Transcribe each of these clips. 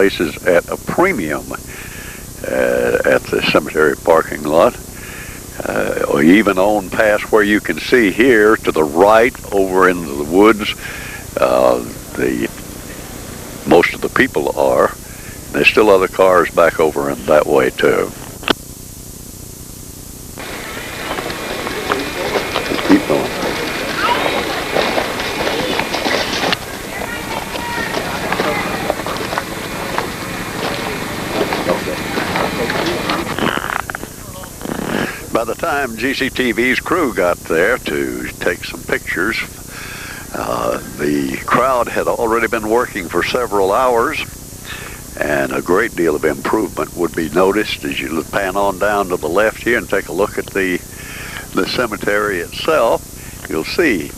places at a premium at the cemetery parking lot. Or even on past where you can see here to the right over into the woods, most of the people are. There's still other cars back over in that way too. Keep going. By the time GCTV's crew got there to take some pictures, the crowd had already been working for several hours, and a great deal of improvement would be noticed as you pan on down to the left here and take a look at the cemetery itself. You'll see,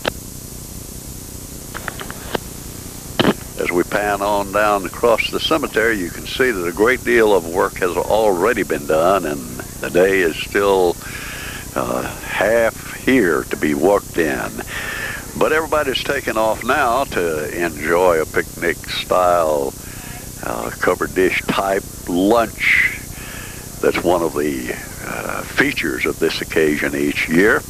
as we pan on down across the cemetery, you can see that a great deal of work has already been done, and the day is still half here to be worked in. But everybody's taken off now to enjoy a picnic-style covered dish type lunch. That's one of the features of this occasion each year.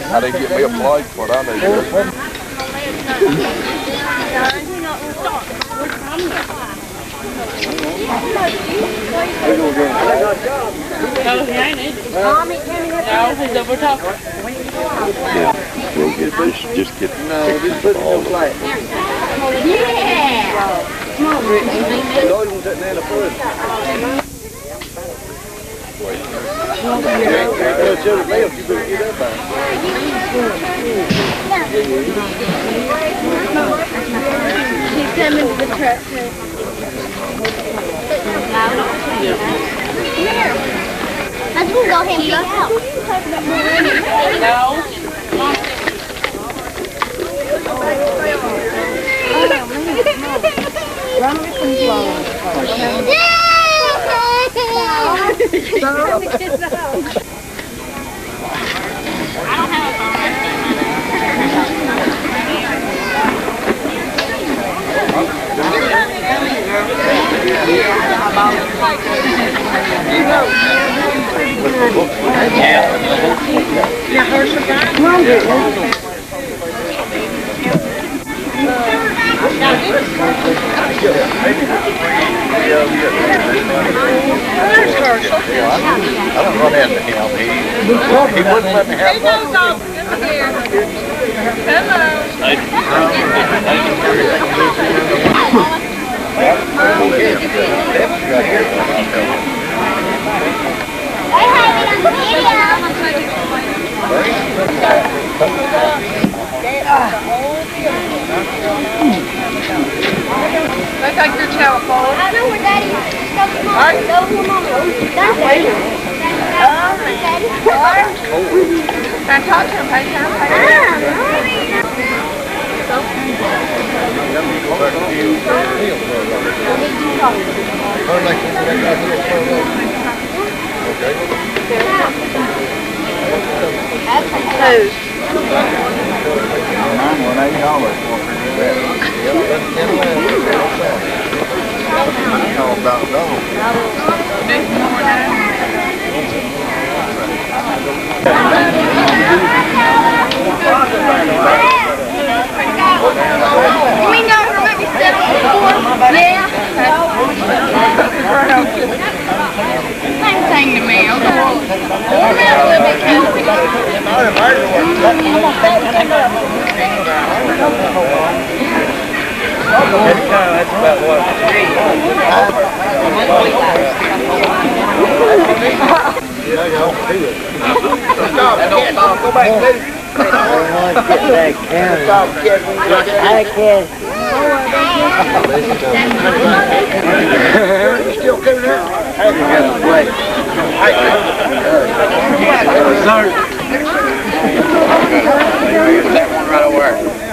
I didn't get me a plate, but I need We'll get this, just get just put it on the plate. Yeah! Come on, Brittany. You always want that man to put it. She's coming to the truck too. Let's go ahead and get out. I don't run into him. He wouldn't let me have one. They take your towel forward. I know where Daddy is. Come on. Go, come on. That's right. Daddy. And talk to him, pay Who's? You mean y'all gonna let me sit on the floor? Yeah. Same thing to me. Okay. Warm it up a little bit, Cassie. That's about what? Stop. Go back, please. I can't. You still do that? That one right over there.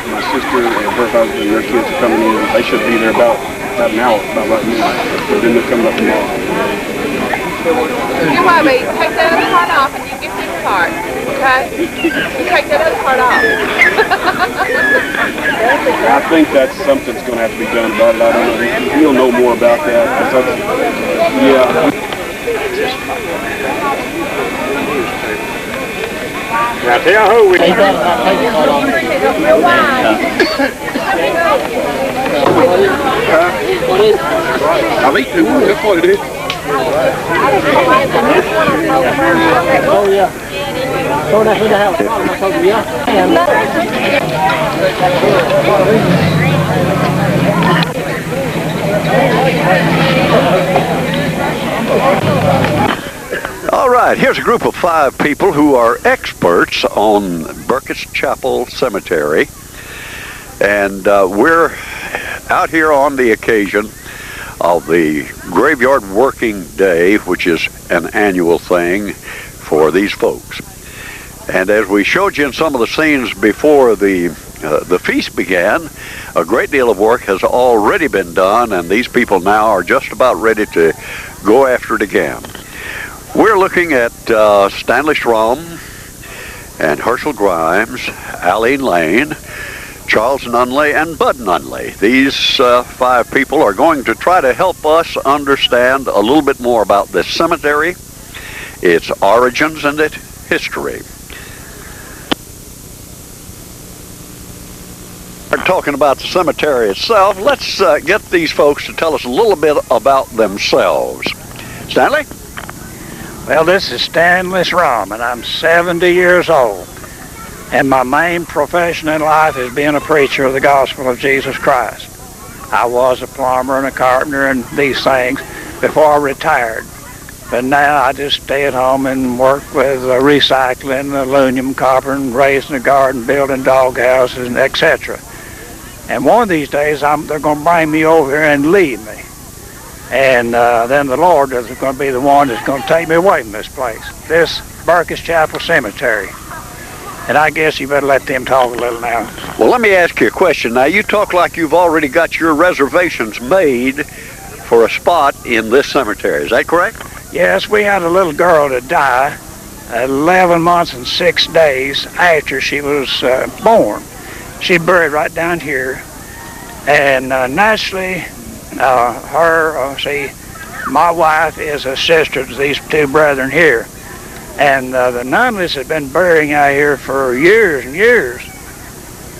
My sister and her husband and their kids are coming in. They should be there about an hour, about right now. Then they're coming up tomorrow. You might be, take that other part off and you get this part, okay? You take that other part off. I think that's something's going to have to be done about it. I don't know. He'll know more about that. Yeah. Now tell who we I'll eat too much. That's what it is. Oh, yeah. So that's what I have. All right, here's a group of 5 people who are experts on Burkitt's Chapel Cemetery. And we're out here on the occasion of the Graveyard Working Day, which is an annual thing for these folks. And as we showed you in some of the scenes before the feast began, a great deal of work has already been done, and these people now are just about ready to go after it again. We're looking at Stanley Schramm and Herschel Grimes, Aline Lane, Charles Nunley, and Bud Nunley. These 5 people are going to try to help us understand a little bit more about this cemetery, its origins, and its history. We're talking about the cemetery itself. Let's get these folks to tell us a little bit about themselves. Stanley? Well, this is Stanley Schramm, and I'm 70 years old. And my main profession in life is being a preacher of the gospel of Jesus Christ. I was a plumber and a carpenter and these things before I retired. But now I just stay at home and work with recycling, aluminum, copper, and raising a garden, building dog houses, etc. And one of these days, they're going to bring me over here and leave me. And then the Lord is going to be the one that's going to take me away from this place, this Burkitt's Chapel Cemetery. And I guess you better let them talk a little now. Well, let me ask you a question. Now, you talk like you've already got your reservations made for a spot in this cemetery. Is that correct? Yes, we had a little girl that died 11 months and 6 days after she was born. She buried right down here. And naturally, my wife is a sister to these 2 brethren here. And the Nunleys had been burying out here for years and years.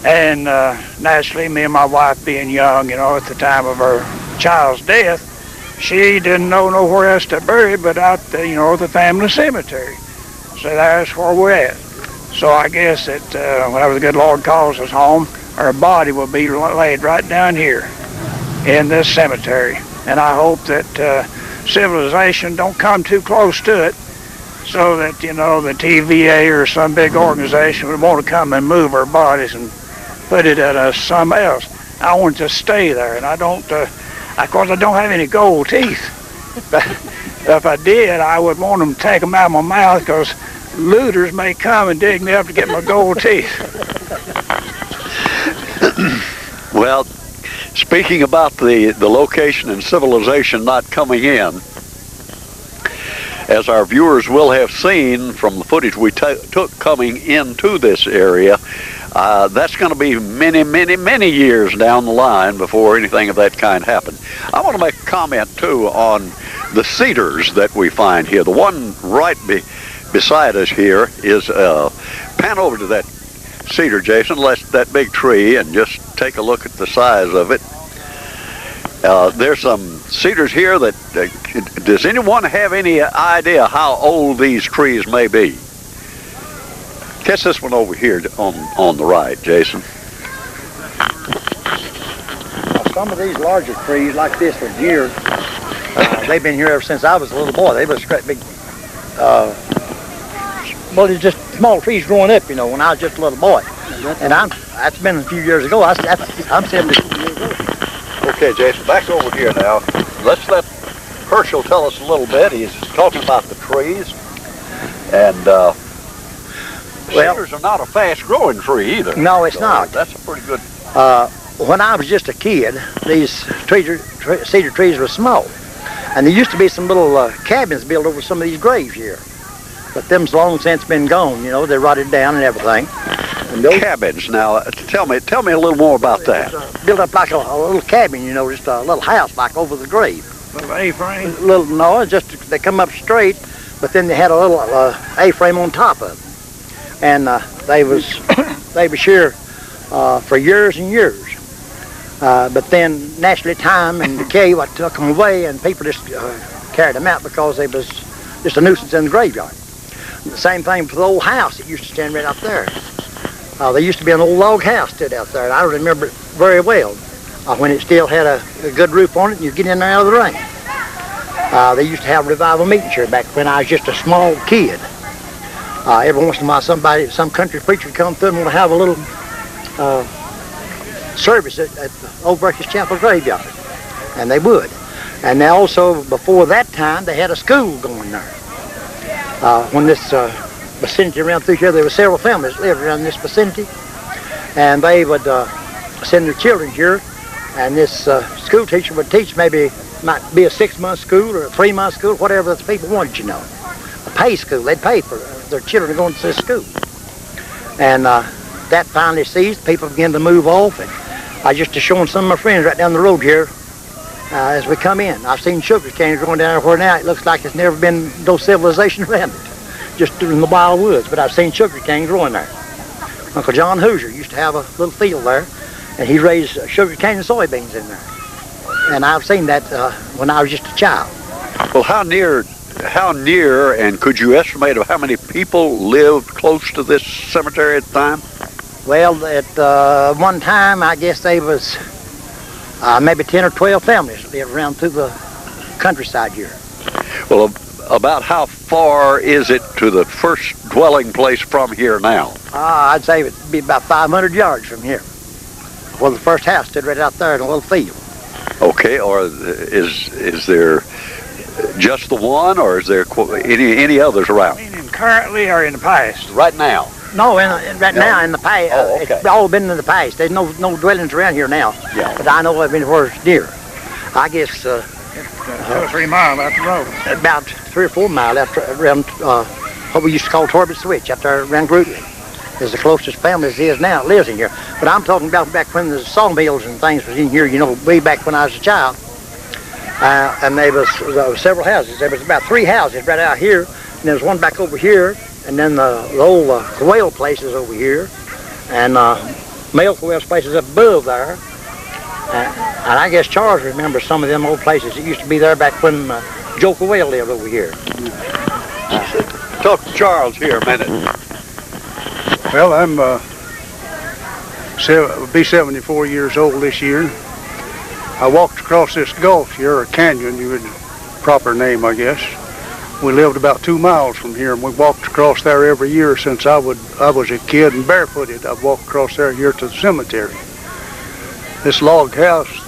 And naturally, me and my wife being young, at the time of her child's death, she didn't know nowhere else to bury but out the family cemetery. So that's where we're at. So I guess that whenever the good Lord calls us home, our body will be laid right down here in this cemetery. And I hope that civilization don't come too close to it, so that, the TVA or some big organization would want to come and move our bodies and put it at somewhere else. I want to stay there, and I don't Of course, I don't have any gold teeth. But if I did, I would want them to take them out of my mouth because looters may come and dig me up to get my gold teeth. Well, speaking about the location and civilization not coming in, as our viewers will have seen from the footage we took coming into this area, that's going to be many, many, many years down the line before anything of that kind happened. I want to make a comment, too, on the cedars that we find here. The one right beside us here is, pan over to that cedar, Jason, that big tree, and just take a look at the size of it. There's some cedars here that, does anyone have any idea how old these trees may be? Catch this one over here on the right, Jason. Some of these larger trees like this are years. They've been here ever since I was a little boy. They was great big, well, it's just small trees growing up, you know, when I was just a little boy. And that's been a few years ago. I'm 72 years old. Okay, Jason, back over here now. Let's let Herschel tell us a little bit. He's talking about the trees. And cedars are not a fast-growing tree either. No, it's not. That's a pretty good... When I was just a kid, these cedar trees were small. And there used to be some little cabins built over some of these graves here. But them's long since been gone, you know. They rotted down and everything. And those cabins. Now, tell me a little more about that. Built up like a little cabin, you know, just a little house like over the grave. Little A-frame? No, just they come up straight, but then they had a little A-frame on top of them. And they was here for years and years. But then naturally time and decay what took them away, and people just carried them out because they was just a nuisance in the graveyard. The same thing for the old house that used to stand right out there. There used to be an old log house stood out there, and I remember it very well when it still had a good roof on it, and you get in there out of the rain. They used to have revival meetings here back when I was just a small kid. Every once in a while, some country preacher would come through and want to have a little service at the Old Breckish Chapel graveyard, and they would. And they also, before that time, they had a school going there. When this vicinity around through here, there were several families lived around this vicinity, and they would send their children here, and this school teacher would teach, might be a 6-month school or a 3-month school, whatever the people wanted, you know. A pay school, they'd pay for their children to go into this school. And that finally ceased, people began to move off, and I just showing some of my friends right down the road here as we come in. I've seen sugar canes growing down there where now it looks like it's never been no civilization around it, just in the wild woods, but I've seen sugar cane growing there. Uncle John Hoosier used to have a little field there, and he raised sugar cane and soybeans in there. And I've seen that when I was just a child. Well, how near, and could you estimate of how many people lived close to this cemetery at the time? Well, at one time, I guess they was maybe 10 or 12 families lived around through the countryside here. Well, about how far is it to the first dwelling place from here now? I'd say it'd be about 500 yards from here. Well, the first house stood right out there in a little field. Okay, or is there just the one, or is there any others around? Meaning currently or in the past? Right now. No, now in the past. Oh, okay. It's all been in the past. There's no dwellings around here now. Yeah. But I know of anywhere it's near. I guess 2 or 3 miles out the road. about 3 or 4 miles around what we used to call Torbit Switch, up there around Grootley. Is the closest family as is now lives in here. But I'm talking about back when the sawmills and things was in here, you know, way back when I was a child. And there was several houses. There was about 3 houses right out here, and there was one back over here, and then the old quail places over here, and male quail's places up above there. And I guess Charles remembers some of them old places that used to be there back when Joe Quail lived over here. Talk to Charles here a minute. Well, I'm be 74 years old this year. I walked across this gulch here, or canyon, proper name, I guess. We lived about 2 miles from here, and we walked across there every year since I was a kid and barefooted. I've walked across there here to the cemetery. This log house,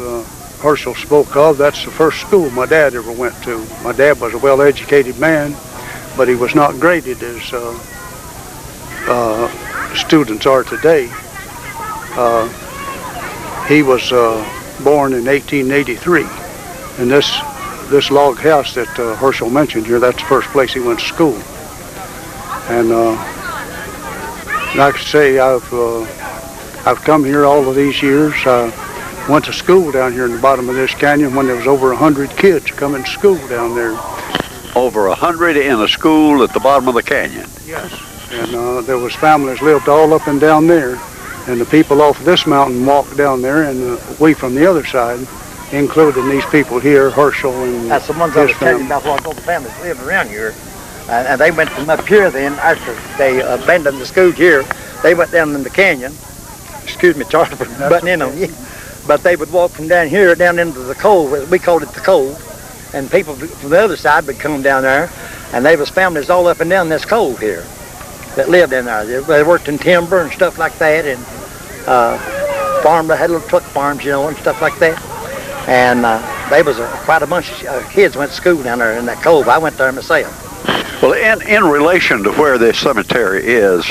Herschel spoke of, that's the first school my dad ever went to. My dad was a well-educated man, but he was not graded as students are today. He was born in 1883, and this log house that Herschel mentioned here, that's the first place he went to school. And like I say, I've come here all of these years. Went to school down here in the bottom of this canyon when there was over 100 kids coming to school down there. Over 100 in a school at the bottom of the canyon? Yes. And there was families lived all up and down there. And the people off this mountain walked down there, and we from the other side, including these people here, Herschel and that's the ones I was telling you about, all the families lived around here. And they went from up here then, after they abandoned the school here, they went down in the canyon. Excuse me, Charlie, for butting in on you. But they would walk from down here down into the cove. We called it the cove. And people from the other side would come down there, and there was families all up and down this cove here that lived in there. They worked in timber and stuff like that, and farmed. They had little truck farms, you know, and stuff like that. And there was quite a bunch of kids went to school down there in that cove. I went there myself. Well, in relation to where this cemetery is,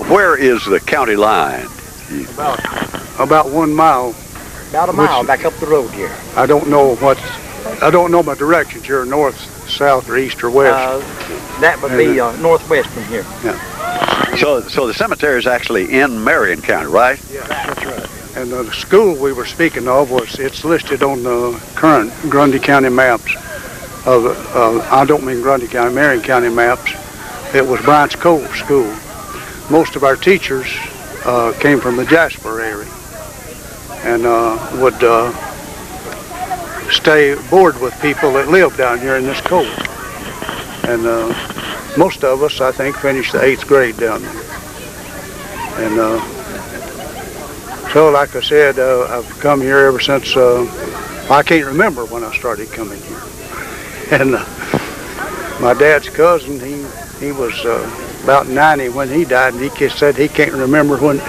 where is the county line? About 1 mile. About a mile back up the road here. I don't know my directions here, north, south, or east, or west. That would be northwest from here. Yeah. So the cemetery is actually in Marion County, right? Yeah, that's right. And the school we were speaking of it's listed on the current Grundy County maps. I don't mean Grundy County, Marion County maps. It was Bryant's Cove School. Most of our teachers came from the Jasper area and would stay aboard with people that lived down here in this cove. And most of us, I think, finished the 8th grade down there. And so, like I said, I've come here ever since, I can't remember when I started coming here. And my dad's cousin, he was about 90 when he died, and he said he couldn't remember when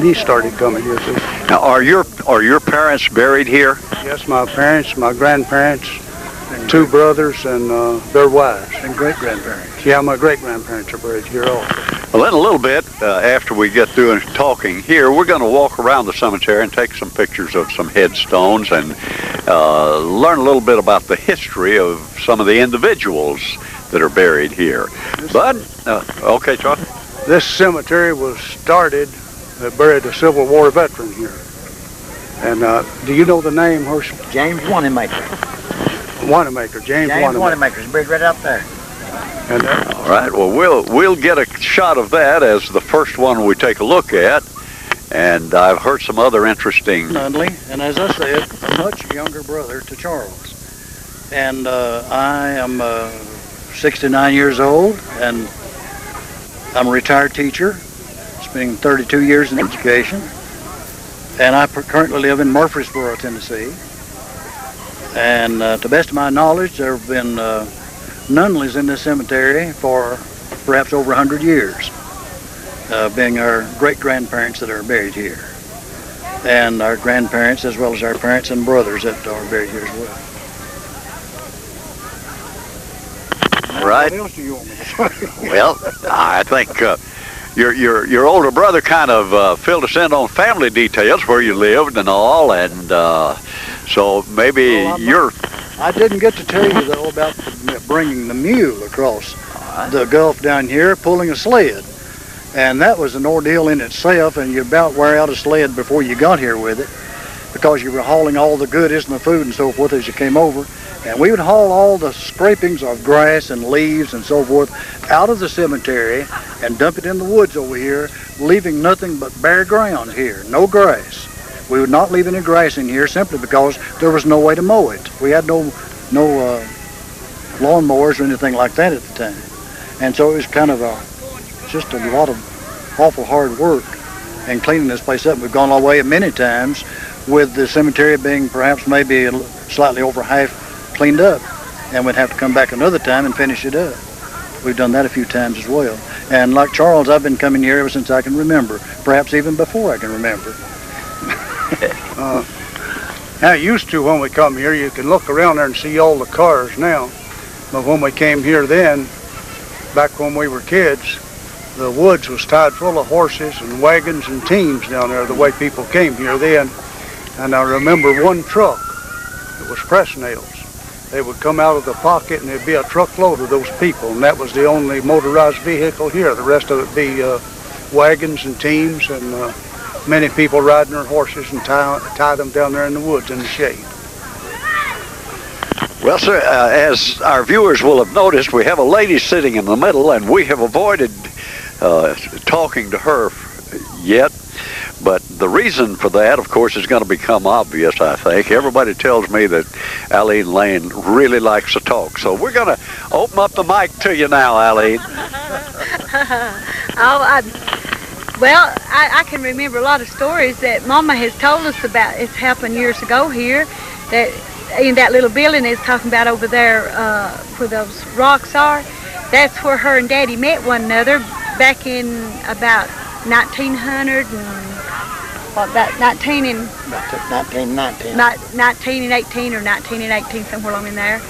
he started coming here too. Now, are your parents buried here? Yes, my parents, my grandparents, and 2 brothers, and their wives. And great-grandparents. Yeah, my great-grandparents are buried here also. Well, in a little bit, after we get through talking here, we're going to walk around the cemetery and take some pictures of some headstones and learn a little bit about the history of some of the individuals that are buried here. But, okay, Charlie? This cemetery was started, they buried a Civil War veteran here. And do you know the name, Herschel? James Wanamaker. Wanamaker, James Wanamaker. Is buried right out there. And, all right, well, we'll get a shot of that as the first one we take a look at. And I've heard some other interesting... Nunley, and as I said, a much younger brother to Charles. And I am 69 years old, and I'm a retired teacher, spending 32 years in education. And I currently live in Murfreesboro, Tennessee. And to the best of my knowledge, there have been Nunleys in this cemetery for perhaps over 100 years, being our great-grandparents that are buried here. And our grandparents, as well as our parents and brothers that are buried here as well. Right. What else do you want me to say? Well, I think your older brother kind of filled us in on family details, where you lived and all, and so maybe I didn't get to tell you, though, about bringing the mule across the Gulf down here, pulling a sled. And that was an ordeal in itself, and you about wear out a sled before you got here with it, because you were hauling all the goodies and the food and so forth as you came over. And we would haul all the scrapings of grass and leaves and so forth out of the cemetery and dump it in the woods over here, leaving nothing but bare ground here, no grass. We would not leave any grass in here simply because there was no way to mow it. We had no lawn mowers or anything like that at the time. And so it was kind of just a lot of awful hard work and cleaning this place up. We've gone all the way many times with the cemetery being perhaps maybe slightly over half cleaned up, and we'd have to come back another time and finish it up. We've done that a few times as well. And like Charles, I've been coming here ever since I can remember, perhaps even before I can remember. Now, it used to when we come here, you can look around there and see all the cars now. But when we came here then, back when we were kids, the woods was tied full of horses and wagons and teams down there, the way people came here then. And I remember one truck, it was press nails. They would come out of the pocket and there'd be a truckload of those people, and that was the only motorized vehicle here. The rest of it be wagons and teams, and many people riding their horses and tie them down there in the woods in the shade. Well, sir, as our viewers will have noticed, we have a lady sitting in the middle, and we have avoided talking to her yet. But the reason for that, of course, is going to become obvious, I think. Everybody tells me that Eileen Lane really likes to talk. So we're going to open up the mic to you now, Eileen. Well, I can remember a lot of stories that Mama has told us about. It's happened years ago here, that in that little building it's talking about over there where those rocks are. That's where her and Daddy met one another back in about 1900 and about 19 and 1918 or 1918, somewhere along in there.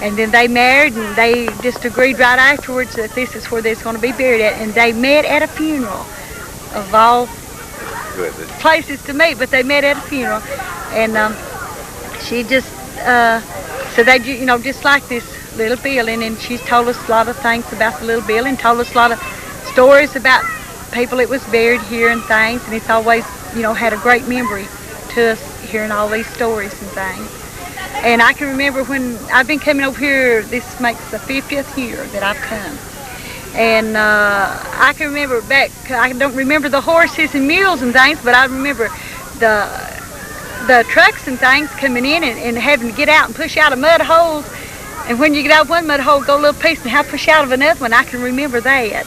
And then they married, and they just agreed right afterwards that this is where they're going to be buried at. And they met at a funeral, of all places to meet, but they met at a funeral. And she just, so they, you know, just like this little building, and she's told us a lot of things about the little building, told us a lot of stories about people that was buried here and things, and it's always, you know, had a great memory to us hearing all these stories and things. And I can remember when I've been coming over here, this makes the 50th year that I've come. And I can remember back, I don't remember the horses and mules and things, but I remember the trucks and things coming in and having to get out and push out of mud holes. And when you get out of one mud hole, go a little piece and have to push out of another one. I can remember that.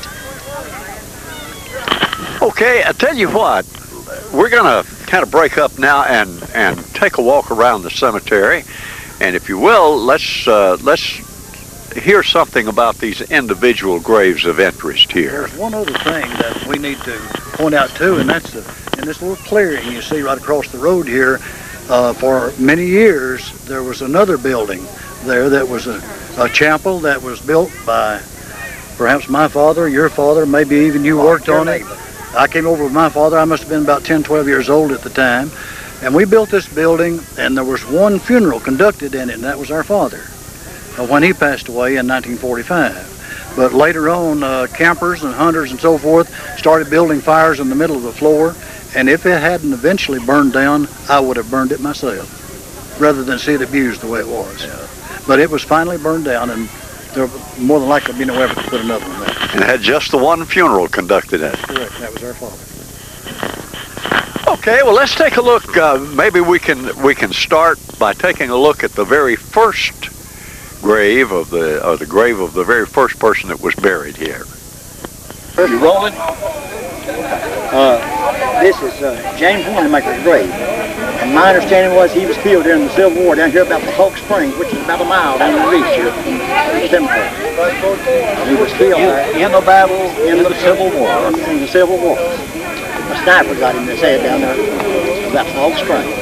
Okay, I tell you what, we're going to kind of break up now and take a walk around the cemetery. And if you will, let's hear something about these individual graves of interest here. There's one other thing that we need to point out too, and that's in this little clearing you see right across the road here. For many years, there was another building there that was a chapel that was built by perhaps my father, your father, maybe even you worked on it. I came over with my father. I must have been about 10, 12 years old at the time. And we built this building, and there was one funeral conducted in it, and that was our father when he passed away in 1945. But later on, campers and hunters and so forth started building fires in the middle of the floor, and if it hadn't eventually burned down, I would have burned it myself, rather than see it abused the way it was. Yeah. But it was finally burned down, and there more than likely be no effort to put another one there. And it had just the one funeral conducted in it. Correct. That was our father. Okay, well, let's take a look. Maybe we can start by taking a look at the very first grave of the grave of the very first person that was buried here. You rolling? This is James Wanamaker's grave. And my understanding was he was killed during the Civil War down here about the Hulk Springs, which is about a mile down the reach here from the cemetery. He was killed in a battle in the Civil War. In the Civil War. A sniper got him in his head down there about the Hulk Springs.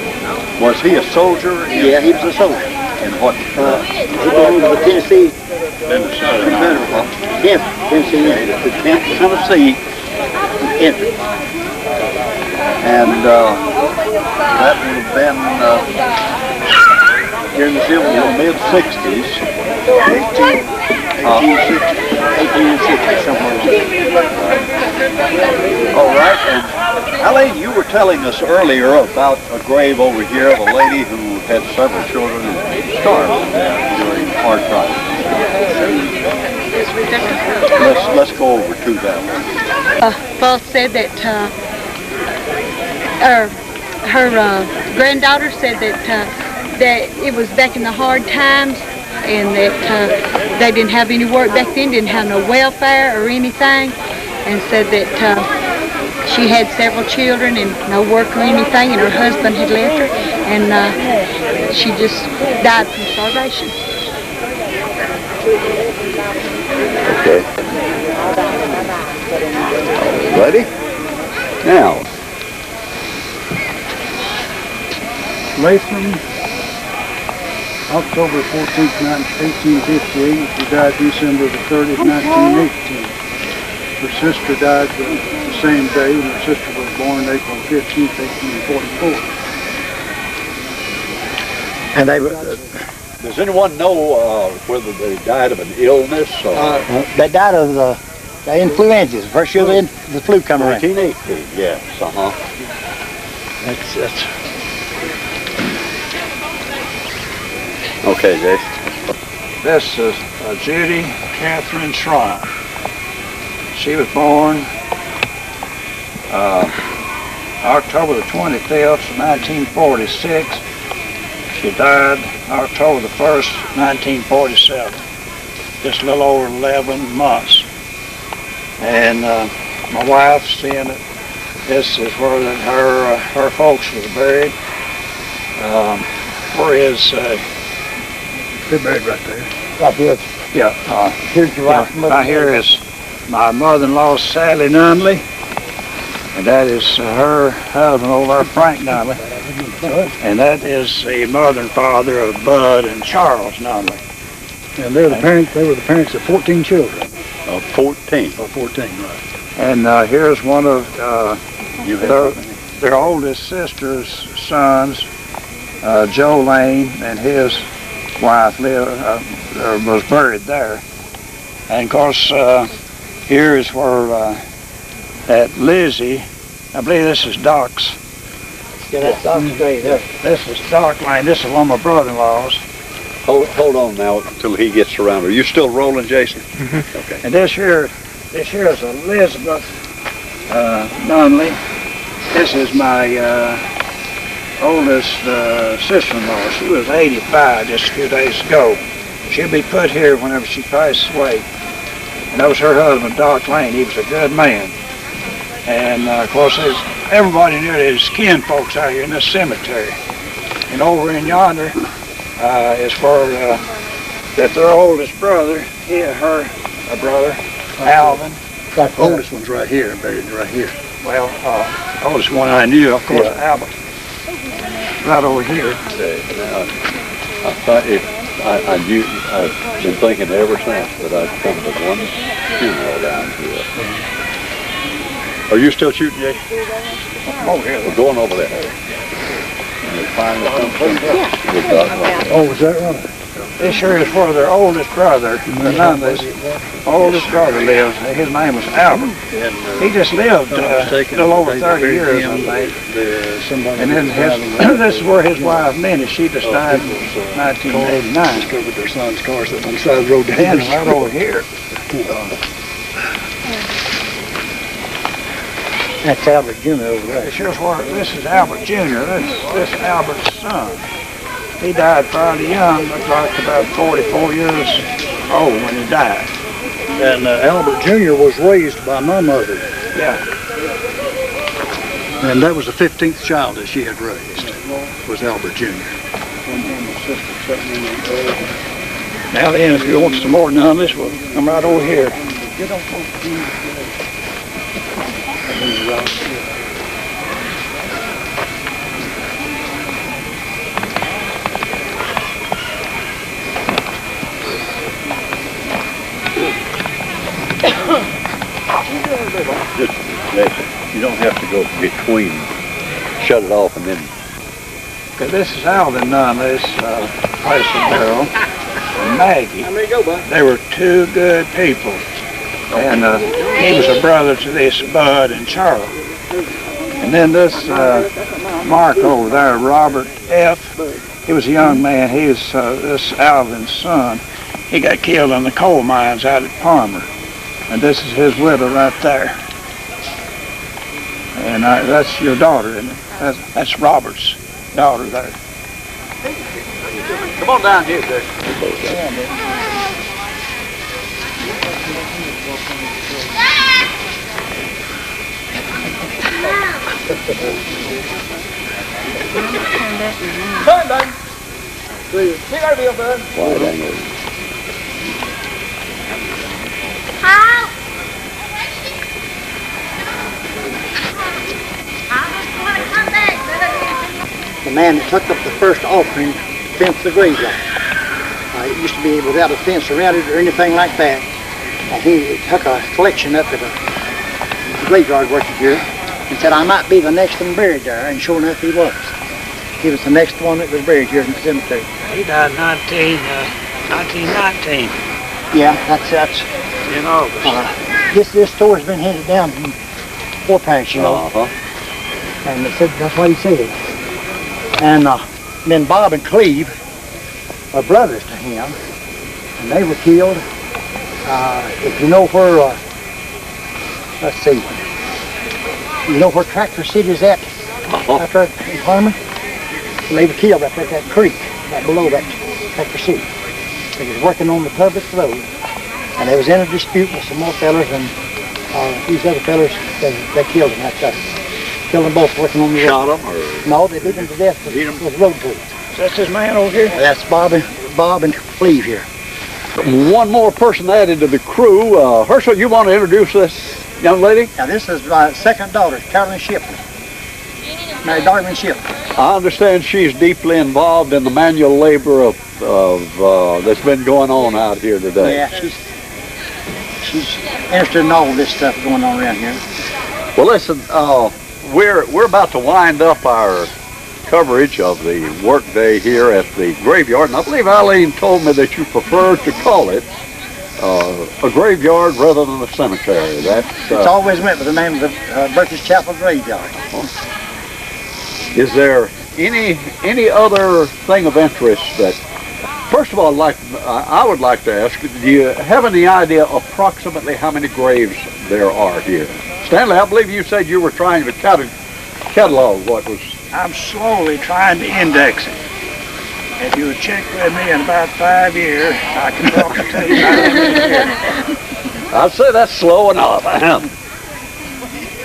Was he a soldier? Yeah, he was a soldier. In what? He belonged to the Tennessee infantry. And that would have been during the Civil War, mid-60s. 1860, somewhere along there. All right. And Eileen, you were telling us earlier about a grave over here of a lady who had several children who starved during hard times. Let's go over to that one. Paul said that her granddaughter said that it was back in the hard times, and that they didn't have any work back then, didn't have no welfare or anything, and said that she had several children and no work or anything, and her husband had left her, and she just died from starvation. Okay. Ready? Now, Latham, October 14th, 1858. She died December the 30th, 1918. Her sister died the same day, and her sister was born April 15th, 1844. And they were, Does anyone know whether they died of an illness or? they died of the influenza. The first year the flu come around. 1918, yes, That's Okay, Jason. This is Judy Catherine Schreiner. She was born October the 25th, 1946. She died October the 1st, 1947. Just a little over 11 months. And my wife, seeing that this is where her folks were buried. Where is They're buried right there. right here. yeah, Here's your wife. right here is my mother-in-law, Sally Nunley, and that is her husband over there, Frank Nunley, and that is the mother and father of Bud and Charles Nunley. And they're the parents. They were the parents of 14 children. 14. Or 14, right? And here's one of You have their oldest sister's sons, Joe Lane, and his wife was buried there. And of course, here is where that Lizzie, I believe this is Doc's. Yeah, that's Doc's grave there. This is Doc Lane. This is one of my brother-in-laws. Hold on now until he gets around. Are you still rolling, Jason? Okay. And this here is Elizabeth Nunley. This is my oldest sister-in-law. She was 85 just a few days ago. She'll be put here whenever she passes away. And that was her husband, Doc Lane. He was a good man. And of course, everybody knew there's kin folks out here in this cemetery. And over in yonder is where that their oldest brother, her brother, Alvin. The oldest one's right here, buried right here. Well, the oldest one I knew, of course, Albert. Right over here. I've been thinking ever since that I'd come to one funeral down here. Are you still shooting, Jay? Oh, here. We're going over there. And we finally come to Oh, is that right? This sure is where their oldest brother, the Nunley's oldest brother lived. His name was Albert. He just lived a little over 30 years, I think. And then this is where his wife, Minnie, she just died in 1989. Discovered their son's car sitting on the side of the road. And right over here. That's Albert Jr. over there. This is Albert Jr. This is Albert's son. He died fairly young, looked like about 44 years old when he died. And Albert Jr. was raised by my mother. Yeah. And that was the 15th child that she had raised, was Albert Jr. Now then, if you want some more Nunleys, we'll come right over here. You don't have to go between. Shut it off and then. Okay, this is Alvin Nunley's place of burial. And Maggie. They were two good people. And he was a brother to this Bud and Charles. And then this Mark over there, Robert F. He was a young man. He was this Alvin's son. He got killed in the coal mines out at Palmer. And this is his widow right there. And that's your daughter, isn't it? That's Robert's daughter there. Come on down here, sir. Turn, baby. See our deal, bud. Wide angle. How? I man that took up the first offering to fence the graveyard. It used to be without a fence around it or anything like that. And he took a collection up at the graveyard working here and said, I might be the next one buried there. And sure enough, he was. He was the next one that was buried here in the cemetery. He died in 1919. Yeah, that's In August. This story's been handed down from foreparents, you know. And that's what he said. And then Bob and Cleve are brothers to him, and they were killed. If you know where, let's see, you know where Tractor City's at? Out there in Harmon? They were killed up at that creek, right below that Tractor City. They was working on the public road, and they was in a dispute with some more fellers, and these other fellers, they killed them out there. Killed them both working on the road. Shot them, or? No, they beat them to death with road tools. That's this man over here? That's Bob and Cleve here. One more person added to the crew. Herschel, you want to introduce this young lady? Now, this is my second daughter, Carolyn Shipley. Married Darwin Shipley. I understand she's deeply involved in the manual labor that's been going on out here today. Yeah, she's interested in all this stuff going on around here. Well, listen, we're about to wind up our coverage of the workday here at the graveyard, and I believe Eileen told me that you prefer to call it a graveyard rather than a cemetery. It's always went by the name of the Burkers Chapel Graveyard. Is there any other thing of interest that, first of all, I would like to ask, do you have any idea approximately how many graves there are here? Stanley, I believe you said you were trying to catalog what was. I'm slowly trying to index it. If you would check with me in about 5 years, I can talk to you. I'd say that's slow enough.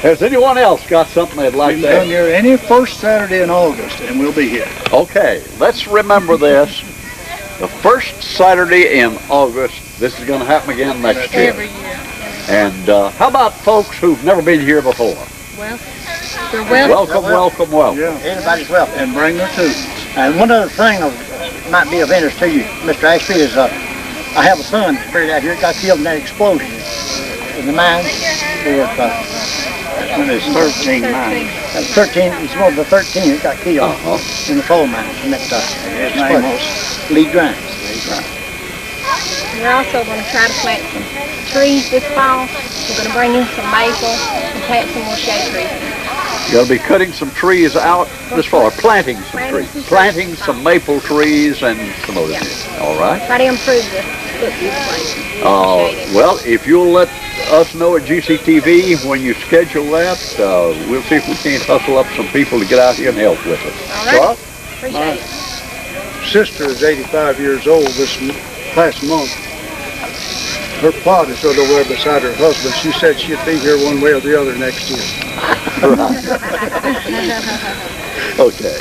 Has anyone else got something they'd like to add? Here any first Saturday in August, and we'll be here. Okay, let's remember this. The first Saturday in August, this is going to happen again next year. Every year. And how about folks who've never been here before? Well, they're welcome. Welcome. Yeah. Anybody's welcome. And bring their tools. And one other thing that might be of interest to you, Mr. Ashby, is I have a son that's buried out here. Got killed in that explosion in the mine. When it's 13 mine. 13. He's one of the 13 that got killed in the coal mine. And that, His name was Lee Grimes. We're also going to try to plant some trees this fall. We're going to bring in some maple and plant some more shade trees. You're going to be cutting some trees out this fall, planting some trees. Planting some maple trees and some other trees. All right. Try to improve the look of this place. Well, if you'll let us know at GCTV when you schedule that, we'll see if we can't hustle up some people to get out here and help with it. All right. Appreciate it. Sister is 85 years old this past month. Her plot is right over there beside her husband. She said she'd be here one way or the other next year. Okay.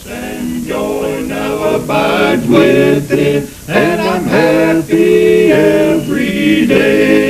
And joy now abides within, and I'm happy every day.